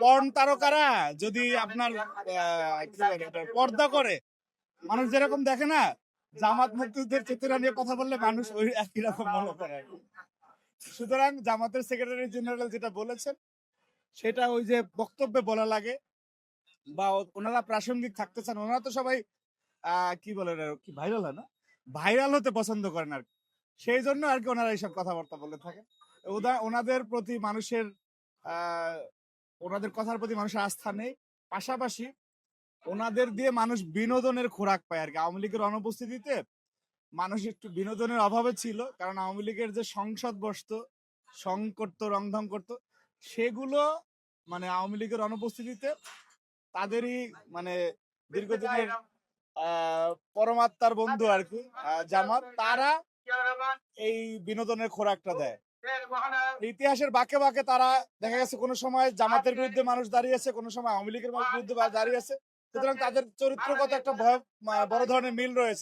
Porn তারকারা যদি আপনার কি বলে এটা, পর্দা করে, মানুষ যেরকম দেখে না, জামাত মুক্তিযুদ্ধের চেতনা নিয়ে কথা বললে মানুষ ওই একই রকম মনে করে আর কি। সুতরাং জামাতের সেক্রেটারি জেনারেল যেটা বলেছেন সেটা ওই যে বক্তব্যে বলা লাগে, বা ওনারা প্রাসঙ্গিক থাকতে চান। ওনারা তো সবাই কি বলে এটা, কি ভাইরাল হয় না, ভাইরাল হতে পছন্দ করেন আর কি। সেই জন্য আর কি ওনারা এইসব কথাবার্তা বলে থাকেন। ওনাদের প্রতি মানুষের আহ ওনাদের কথার প্রতি মানুষের আস্থা নেই। পাশাপাশি ওনাদের দিয়ে মানুষ বিনোদনের খোরাক পায় আর কি। আওয়ামী লীগের অনুপস্থিতিতে মানুষ একটু বিনোদনের অভাবে ছিল, কারণ আওয়ামী লীগের যে সংসদ বসতো, সং করতো, রংধং করতো, সেগুলো মানে আওয়ামী লীগের অনুপস্থিতিতে তাদেরই মানে দীর্ঘদিনের পরমাত্মার বন্ধু আর কি, জামাত, তারা এই বিনোদনের খোরাকটা দেয়। ইতিহাসের বাঁকে বাঁকে তারা দেখা গেছে কোনো সময় জামাতের বিরুদ্ধে মানুষ দাঁড়িয়েছে, কোনো সময় আওয়ামী লীগের বিরুদ্ধে দাঁড়িয়েছে। সুতরাং তাদের চরিত্রগত একটা বড় ধরনের মিল রয়েছে।